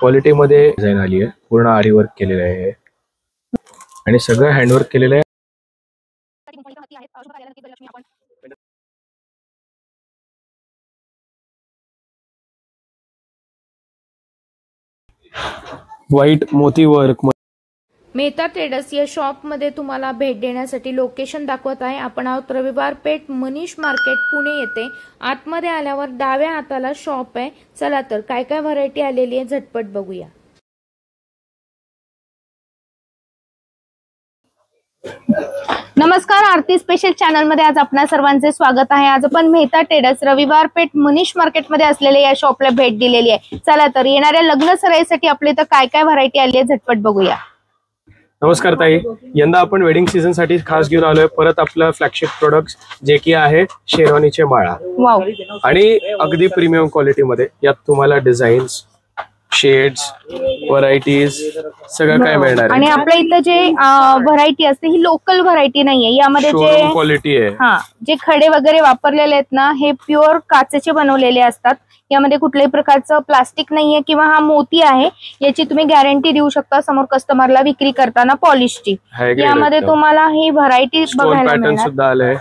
Quality मध्ये design आली आहे, पूर्ण आरी वर्क केलेलं आहे आणि सगळं हँडवर्क केलेलं आहे। व्हाइट मोती वर्क। मेहता ट्रेडर्स या शॉपमध्ये तुम्हाला भेट देण्यासाठी लोकेशन दाखवत आहे। आपण आहोत रविवार पेठ मनीष मार्केट पुणे येथे। आतमध्ये आल्यावर डाव्या हाताला शॉप आहे। चला तर काय काय व्हरायटी आलेली आहे झटपट बघूया। नमस्कार, आरती स्पेशल चॅनल मध्ये आज आपणा सर्वांचे स्वागत आहे। आज आपण मेहता ट्रेडर्स रविवार पेठ मनीष मार्केट मध्ये असलेले या शॉपला भेट दिलेली आहे। चला तर येणाऱ्या लग्न सराईसाठी आपले इथं काय काय व्हरायटी आली आहे झटपट बघूया। नमस्कार ताई, यंदा आपण वेडिंग सीझन साठी खास घेऊन आलोय परत आपलं फ्लॅगशिप प्रोडक्ट्स जे की आहे शेरवानीचे माळा। वाव, आणि अगदी प्रीमियम क्वालिटी मध्ये यात तुम्हाला डिझाईन्स, शेड्स, व्हरायटीज सगळं काय मिळणार आहे। आणि आपल्या इथं जे व्हरायटी असते ही लोकल व्हरायटी नाहीये, यामध्ये जे क्वालिटी आहे जे खडे वगैरे वापरलेले आहेत ना हे प्युअर काचेचे बनवलेले असतात। यामध्ये कुठल्याही प्रकारचं प्लास्टिक नाहीये किंवा हा मोती आहे याची तुम्ही गॅरंटी देऊ शकता समोर कस्टमरला विक्री करताना पॉलिशची। यामध्ये तुम्हाला ही व्हरायटी बघायला मिळणार,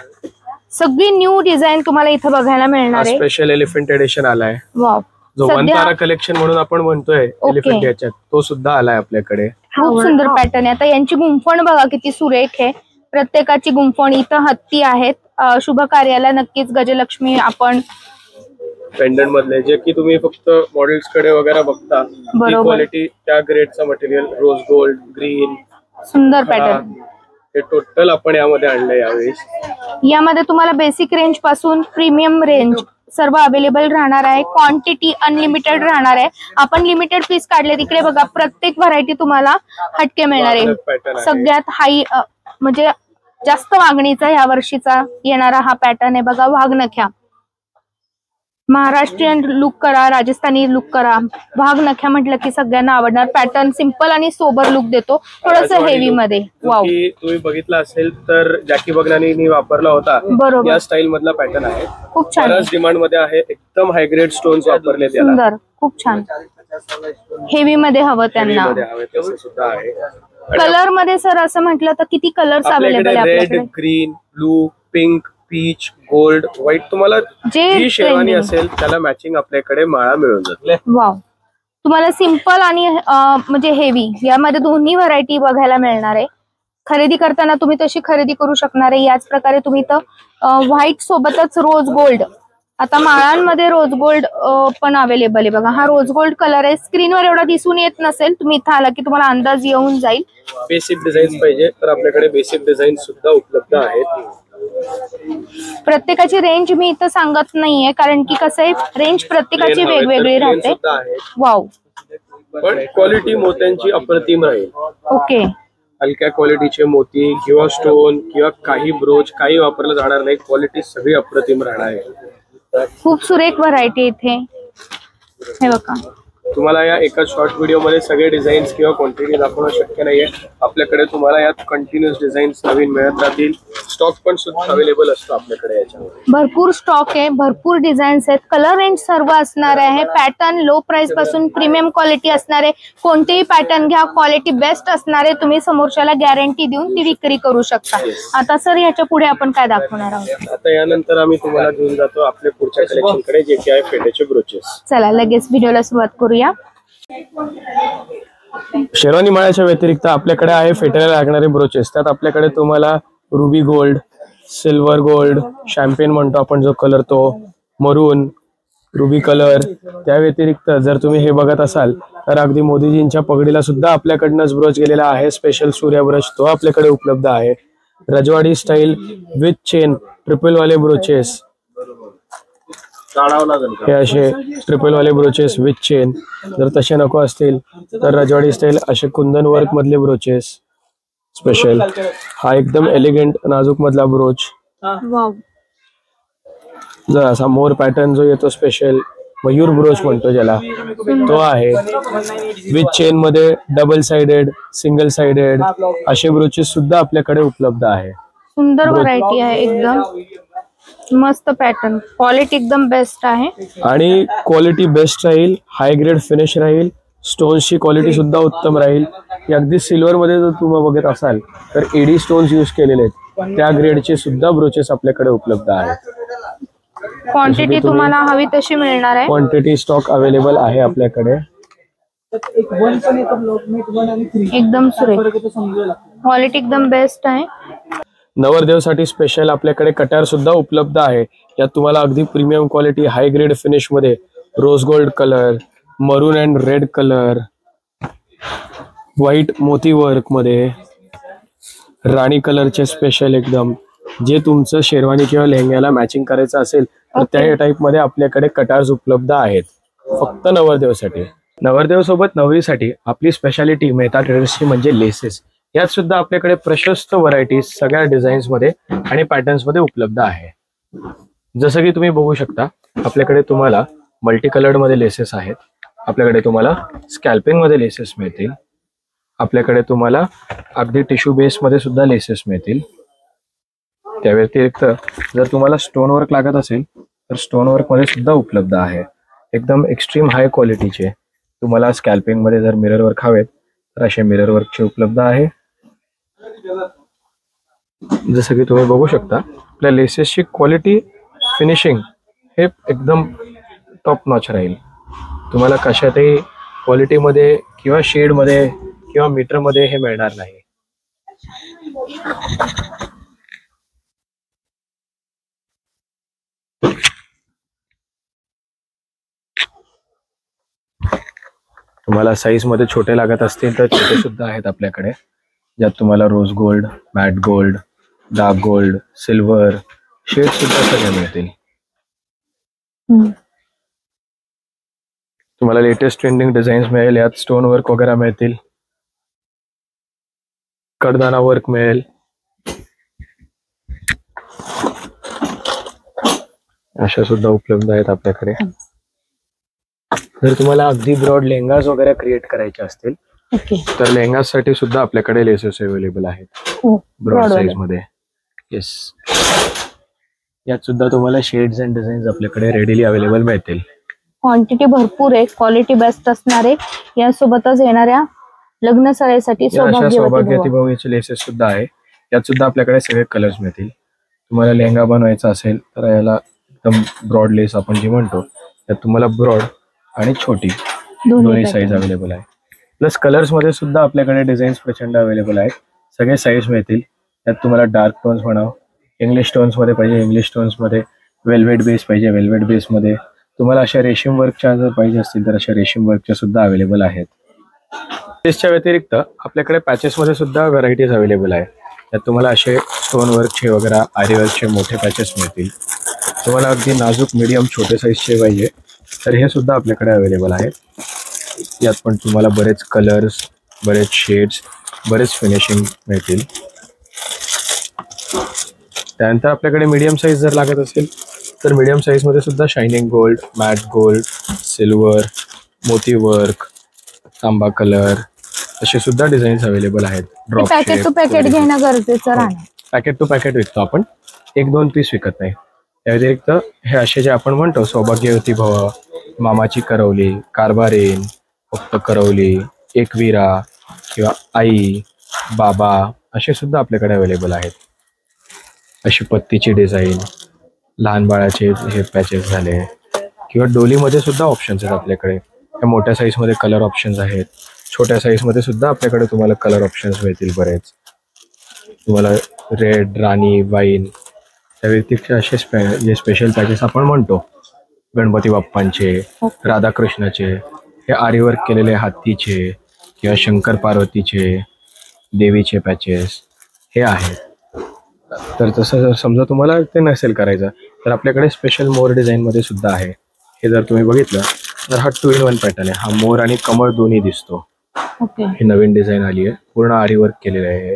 सगळी न्यू डिझाइन तुम्हाला इथं बघायला मिळणार आहे। स्पेशल एलिफंट एडिशन आलाय, वाव, जो वनतारा कलेक्शन म्हणून आपण म्हणतोय एलिफंट याच्यात, तो सुद्धा आलाय आपल्याकडे। खूप सुंदर पॅटर्न आहे। आता यांची गुंफण बघा किती सुरेख आहे, प्रत्येकाची गुंफण इथं हत्ती आहेत। शुभ कार्याला नक्कीच गजलक्ष्मी आपण पेंडंट मधले जे की तुम्ही फक्त मॉडेल्स कडे वगैरे बघता, क्वालिटी त्या ग्रेडचा मटेरियल, रोज गोल्ड, ग्रीन, सुंदर पॅटर्न हे टोटल आपण यामध्ये आणलंय यावेळेस। यामध्ये तुम्हाला बेसिक रेंज पासून प्रीमियम रेंज सर्व अवेलेबल राहणार आहे। क्वांटिटी अनलिमिटेड राहणार आहे। आपण लिमिटेड पीस काढले तिकडे बघा, प्रत्येक व्हरायटी तुम्हाला हटके मिळणार आहे। सगळ्यात हाई म्हणजे जास्त मागणीचा ह्या वर्षीचा येणारा हा पॅटर्न आहे बघा, वाघनख्या। महाराष्ट्रीयन लुक करा, राजस्थानी लुक करा, वाघनख्या म्हटलं की सगळ्यांना आवडणार। पॅटर्न सिंपल आणि सोबर लुक देतो, थोडस हेवी मध्ये। वाव, तुम्ही बघितला असेल तर जॅकी बगनानी वापरला होता, बरोबर या स्टाईल मधला पॅटर्न आहे। खूप छान, डिमांड मध्ये आहे, एकदम हाय ग्रेड स्टोन्स वापरले त्याला। सुंदर, खूप छान, हेवी मध्ये हवं त्यांना। कलर मध्ये सर असं म्हटलं तर किती कलर्स अवेलेबल आहे आपल्याकडे? Red, green, blue, pink, peach, gold, white, तुम्हाला जी शेरवानी असेल त्याला मॅचिंग आपल्याकडे माळा मिळून जाते। वाव, तुम्हाला सिंपल आणि म्हणजे हेवी यामध्ये दोन्ही व्हरायटी बघायला मिळणार आहे। खरेदी करताना तुम्ही तशी खरेदी करू शकणार आहे। याच प्रकारे तुम्ही तर व्हाइट सोबतच रोज गोल्ड, आता माळांमध्ये रोज गोल्ड पण अवेलेबल आहे बघा। हा रोज गोल्ड कलर आहे, स्क्रीनवर एवढा दिसून येत नसेल, तुम्ही इथं आला की तुम्हाला अंदाज येऊन जाईल। बेसिक डिझाईन पाहिजे तर आपल्याकडे बेसिक डिझाईन सुद्धा उपलब्ध आहेत। प्रत्येकाची रेंज मी इथं सांगत नाहीये, कारण की कसं आहे रेंज प्रत्येकाची वेगवेगळी राहते। वाव, पण क्वालिटी मोत्यांची अप्रतिम राहील। ओके, हलक्या क्वालिटीचे मोती किंवा स्टोन किंवा काही ब्रोच काही वापरलं जाणार नाही, क्वालिटी सगळी अप्रतिम राहणार आहे। खूप सुरेख व्हरायटी इथे हे बघा। तुम्हाला या एका शॉर्ट व्हिडिओ मध्ये सगळे डिझाईन्स किंवा क्वांटिटी दाखवणं शक्य नाहीये। आपल्याकडे तुम्हाला यात कंटिन्यूअस डिझाईन्स नवीन मिळत राहतील। स्टॉक पण सुद्धा अवेलेबल असतो आपल्याकडे, याच्यामध्ये भरपूर स्टॉक आहे, भरपूर डिझाईन्स आहेत, कलर रेंज सर्व असणार आहे। पॅटर्न लो प्राइस पासून प्रीमियम क्वालिटी असणार आहे। कोणतेही पॅटर्न घ्या, क्वालिटी बेस्ट असणार आहे। तुम्ही समोरच्याला गॅरंटी देऊन ती विक्री करू शकता। आता सर याच्या पुढे आपण काय दाखवणार आहोत? आता यानंतर आम्ही तुम्हाला घेऊन जातो आपल्या पुढच्या कलेक्शन कडे, जे की आहे फेट्याचे ब्रोचेस। चला लगेच व्हिडिओला सुरुवात करूया। शेरवानी माळ्याच्या व्यतिरिक्त आपल्याकडे आहे फेट्याला लागणारे ब्रोचेस। त्यात आपल्याकडे तुम्हाला ruby gold, silver gold, champagne म्हणतो आपण जो कलर, तो मरून, रुबी कलर। त्या व्यतिरिक्त जर तुम्ही हे बघत असाल तर अगदी मोदीजींच्या पगडीला सुद्धा आपल्याकडनंच ब्रोच गेलेला आहे, स्पेशल सूर्य ब्रश, तो आपल्याकडे उपलब्ध आहे। रजवाडी स्टाईल विथ चेन ट्रिपल वाले ब्रोचेस, हे असे ट्रिपल वाले ब्रोचेस विथ चेन। जर तसे नको असतील तर रजवाडी स्टाईल असे कुंदन वर्क मधले ब्रोचेस स्पेशल। हा एकदम एलिगंट नाजूक मधला ब्रोच। जर असा मोर पॅटर्न जो येतो स्पेशल मयूर ब्रोच म्हणतो ज्याला, तो आहे विथ चेन मध्ये डबल साइडेड, सिंगल साइडेड असे ब्रोचेस सुद्धा आपल्याकडे उपलब्ध आहे। सुंदर व्हरायटी आहे, एकदम मस्त पॅटर्न, क्वालिटी एकदम बेस्ट आहे। आणि क्वालिटी बेस्ट राहील, हाय ग्रेड फिनिश राहील स्टोन्सची क्वालिटी सुद्धा उत्तम राहील. ही अगदी सिल्वर मध्ये जर तुम्ही बघत असाल तर एडी स्टोन्स यूज केलेले आहेत, त्या ग्रेडचे सुद्धा ब्रोचेस आपल्याकडे उपलब्ध आहेत. क्वांटिटी तुम्हाला हवी तशी मिळणार आहे. क्वांटिटी स्टॉक अवेलेबल आहे आपल्याकडे. एकदम सुरेख, क्वालिटी एकदम बेस्ट आहे. नवरदेवसाठी स्पेशल आपल्याकडे कट्यार सुद्धा उपलब्ध आहे. यात तुम्हाला अगदी प्रीमियम क्वालिटी हाय ग्रेड फिनिश मध्ये रोज गोल्ड कलर, मरून अँड रेड कलर, व्हाईट मोती वर्क मध्ये, राणी कलरचे स्पेशल एकदम, जे तुमचं शेरवानी किंवा लेहंग्याला मॅचिंग करायचं असेल तर त्या टाईप मध्ये आपल्याकडे कटार्स उपलब्ध आहेत फक्त नवरदेवसाठी. नवरदेव सोबत नवरीसाठी आपली स्पेशालिटी मेहता ट्रेडर्सची म्हणजे लेसेस. यात सुद्धा आपल्याकडे प्रशस्त व्हरायटीज सगळ्या डिझाईन्स मध्ये आणि पॅटर्न्स मध्ये उपलब्ध आहे. जसं की तुम्ही बघू शकता आपल्याकडे तुम्हाला मल्टी कलर्ड मध्ये लेसेस आहेत, आपल्याकडे तुम्हाला स्कॅल्पिंग मध्ये लेसेस मिळतील, आपल्याकडे तुम्हाला अगदी टिश्यू बेस मध्ये सुद्धा लेसेस मिळतील. त्या व्यतिरिक्त जर तुम्हाला स्टोन वर्क लागत असेल तर स्टोन वर्क मध्ये सुद्धा उपलब्ध आहे. एकदम एक्स्ट्रीम हाय क्वालिटीचे. तुम्हाला स्कॅल्पिंग मध्ये जर मिरर वर्क हवेत तर असे मिरर वर्कचे उपलब्ध आहे. जसं की तुम्ही बघू शकता आपल्या लेसेसची क्वालिटी फिनिशिंग हे एकदम टॉप नॉच राहील. तुम्हाला कशातही क्वालिटीमध्ये किंवा शेडमध्ये किंवा मीटरमध्ये हे मिळणार नाही. तुम्हाला साईज मध्ये छोटे लागत असतील तर छोटे सुद्धा आहेत आपल्याकडे, ज्यात तुम्हाला rose gold, matte gold, dark gold, silver shade सुद्धा सगळे मिळतील. तुम्हाला लेटेस्ट ट्रेंडिंग डिझाईन्स मिळेल. यात स्टोन वर्क वगैरे मिळतील, कडदाना वर्क मिळेल, अशा सुद्धा उपलब्ध आहेत आपल्याकडे. जर तुम्हाला अगदी ब्रॉड लेहंगाज वगैरे क्रिएट करायचे असतील तर लेहंगासाठी सुद्धा आपल्याकडे लेसेस अवेलेबल आहेत ब्रॉड साईज मध्ये. येस, यात सुद्धा तुम्हाला शेड्स अँड डिझाईन्स आपल्याकडे रेडीली अवेलेबल मिळतील. क्वांटिटी भरपूर आहे, क्वालिटी बेस्ट असणार आहे. यासोबतच येणाऱ्या लग्न सराईसाठी सौभाग्यवती भाऊचे लेसेस सुद्धा आहे. यात सुद्धा आपल्याकडे सगळे कलर्स मिळतील. तुम्हाला लेहंगा बनवायचा असेल तर याला एकदम ब्रॉड लेस आपण जे म्हणतो त्यात तुम्हाला ब्रॉड आणि छोटी दोन्ही साईज अवेलेबल आहे. प्लस कलर्स मध्ये सुद्धा आपल्याकडे डिझाईन्स प्रचंड अवेलेबल आहेत. सगळे साईज मिळतील. त्यात तुम्हाला डार्क टोन्स म्हणा, इंग्लिश टोन्स मध्ये पाहिजे इंग्लिश टोन्स मध्ये, वेल्वेट बेस पाहिजे वेल्वेट बेस मध्ये, तुम्हाला अशा रेशीम वर्कच्या जर पाहिजे असतील तर अशा रेशीम वर्कच्या सुद्धा अवेलेबल आहेत. लेसच्या व्यतिरिक्त आपल्याकडे पॅचेस मध्ये सुद्धा व्हरायटीज अवेलेबल आहे. त्यात तुम्हाला असे स्टोन वर्कचे वगैरे आरी वर्कचे मोठे पॅचेस मिळतील. तुम्हाला अगदी नाजूक मीडियम छोटे साईजचे पाहिजे तर हे सुद्धा आपल्याकडे अवेलेबल आहे. यात पण तुम्हाला बरेच कलर्स, बरेच शेड्स, बरेच फिनिशिंग मिळतील. त्यानंतर आपल्याकडे मीडियम साईज जर लागत असेल तर मीडियम साईज मध्ये सुद्धा shining gold, matte gold, silver, मोती वर्क, तांबा कलर असे सुद्धा डिझाईन्स अवेलेबल आहेत. पॅकेट टू पॅकेट घेणं गरजेचं राहणार. पॅकेट टू पॅकेट विकतो आपण, 1-2 पीस विकत नाही. त्या व्यतिरिक्त हे असे जे आपण म्हणतो सौभाग्यवती भव, मामाची करवली, कारभारीन, फक्त करवली, एकविरा किंवा आई, बाबा असे सुद्धा आपल्याकडे अवेलेबल आहेत. अशी पत्तीची डिझाईन, लहान बाळाचे हे पॅचेस झाले किंवा डोलीमध्ये सुद्धा ऑप्शन्स आहेत आपल्याकडे. या मोठ्या साईजमध्ये कलर ऑप्शन्स आहेत, छोट्या साईजमध्ये सुद्धा आपल्याकडे तुम्हाला कलर ऑप्शन्स मिळतील बरेच. तुम्हाला रेड, राणी, वाईन त्या व्यतिरिक्त असे जे स्पेशल पॅचेस आपण म्हणतो गणपती बाप्पांचे, राधाकृष्णाचे, हे आरीवर्क केलेले हत्तीचे किंवा शंकर पार्वतीचे, देवीचे पॅचेस हे आहेत. तर तसं जर समजा तुम्हाला ते नसेल करायचं तर आपल्याकडे स्पेशल मोर डिझाईन मध्ये सुद्धा आहे. हे जर तुम्ही बघितलं तर हा 2-in-1 पॅटर्न आहे. हा मोर आणि कमळ दोन्ही दिसतो. ही नवीन डिझाईन आली आहे, पूर्ण आरीवर्क केलेलं आहे.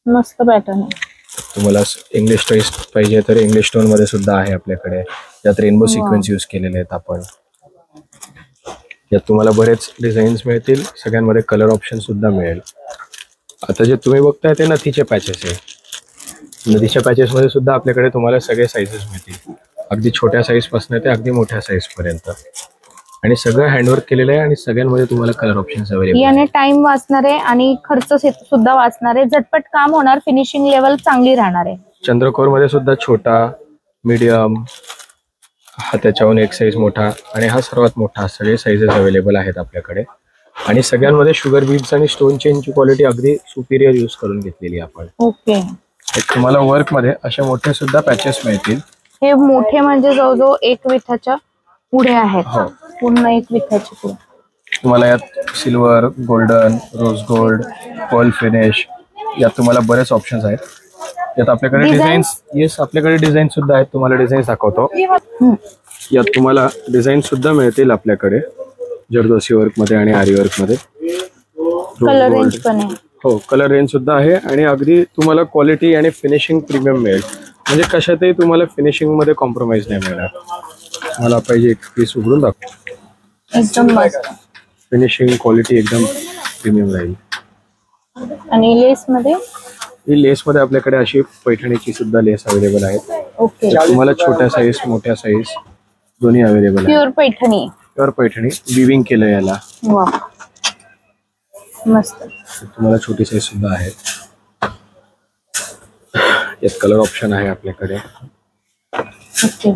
मस्त पॅटर्न आहे. तुम्हाला इंग्लिश टॉईस पाहिजे तर इंग्लिश टोन मध्ये सुद्धा आहे आपल्याकडे. यात रेनबो सिक्वेन्स यूज केलेले आहेत आपण. यात तुम्हाला बरेच डिझाईन्स मिळतील, सगळ्यांमध्ये कलर ऑप्शन सुद्धा मिळेल. आता जे तुम्ही बघताय ते नथीचे पॅचेस आहे. नदीच्या पॅचेस मध्ये सुद्धा आपल्याकडे तुम्हाला सगळे साईजेस मिळतील, अगदी छोट्या साईज पासून ते अगदी मोठ्या साईज पर्यंत. आणि सगळं हँडवर्क केलेलं आहे आणि सगळ्यांमध्ये तुम्हाला कलर ऑप्शन्स अवेलेबल याने टाइम वाचणार आहे आणि खर्च सुद्धा वाचणार आहे. झटपट काम होणार, फिनिशिंग लेवल चांगली राहणार आहे. चंद्रकोर मध्ये सुद्धा छोटा, मीडियम, हा त्याच्याहून एक साईज मोठा आणि हा सर्वात मोठा, सगळे साईजेस अवेलेबल आहेत आपल्याकडे. आणि सगळ्यांमध्ये शुगर बीड्स आणि स्टोन चेनची क्वालिटी अगदी सुपिरियर यूज करून घेतलेली आपण. ओके. तुम्हाला वर्क मध्ये असे मोठे सुद्धा पॅचेस मिळतील. हे मोठे म्हणजे जवळजवळ 1 विठाच्या पुढे आहेत. हो, पूर्ण 1 विठाची पुढे. तुम्हाला यात silver, golden, rose gold, pearl finish, यात तुम्हाला बरेच ऑप्शन्स आहेत. यात आपल्याकडे डिझाईन्स, येस आपल्याकडे डिझाईन सुद्धा आहेत. तुम्हाला डिझाईन्स दाखवतो. यात तुम्हाला डिझाईन सुद्धा मिळतील आपल्याकडे जरदोसी वर्क मध्ये आणि आरी वर्क मध्ये. कलर रेंज पण आहे. हो, कलर रेंज सुद्धा आहे आणि अगदी तुम्हाला क्वालिटी आणि फिनिशिंग प्रीमियम मिळेल. म्हणजे कशातही तुम्हाला फिनिशिंग मध्ये कॉम्प्रोमाइज नाही मिळणार. मला पाहिजे एक पीस उघडून दाखव. एकदम मस्त. फिनिशिंग क्वालिटी एकदम प्रीमियम राहील. आणि लेस मध्ये, ही लेस मध्ये आपल्याकडे अशी पैठणीची सुद्धा लेस अवेलेबल आहे. ओके. तुम्हाला छोट्या साईज, मोठ्या साईज दोन्ही अवेलेबल आहे. Pure Paithani. Pure Paithani, viewing केलं याला. वा, मस्त. तुम्हाला छोटी साईज सुद्धा आहे. यात कलर ऑप्शन आहे आपल्याकडे. ओके.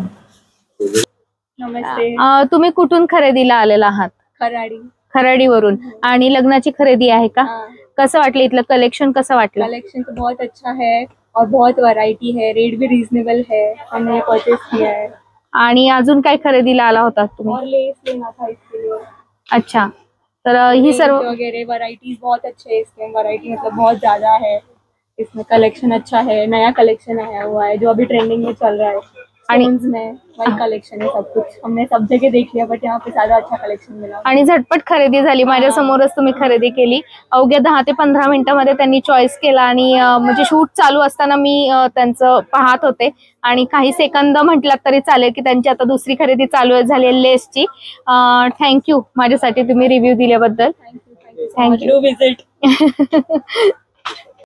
नमस्ते. तुम्ही कुठून खरेदीला आलेला आहात? खराडीवरून. आणि लग्नाची खरेदी आहे का? कसं वाटलं इथलं कलेक्शन? कसं वाटलं? कलेक्शन तो बहुत अच्छा है और बहुत वैरायटी है, रेट भी रीजनेबल है. हमने परचेज किया है. आणि अजून काय खरेदीला आला होता तुम्ही? और लेस लेना था इसके लिए. अच्छा, तर ही सर्व वगैरह वैरायटीज बहुत अच्छे है इसमें. वैरायटी मतलब बहुत ज्यादा है इसमें. कलेक्शन अच्छा है, नया कलेक्शन आया हुआ है जो अभी ट्रेंडिंग में चल रहा है. स्टोन्स में वही कलेक्शन है. सब कुछ हमने सब जगह देख लिया बट यहाँ पे ज्यादा अच्छा कलेक्शन मिला. आणि झटपट खरेदी झाली. माझ्या समोरच तुम्ही खरेदी केली. अवघ्या 10 ते 15 मिनिटांमध्ये त्यांनी चॉईस केला आणि म्हणजे शूट चालू असताना मी त्यांचं पाहत होते आणि काही सेकंद म्हटलात तरी चालेल की त्यांची आता दुसरी खरेदी चालू झाली आहे लेसची. थँक्यू माझ्यासाठी तुम्ही रिव्ह्यू दिल्याबद्दल. थँक्यू. विजिट.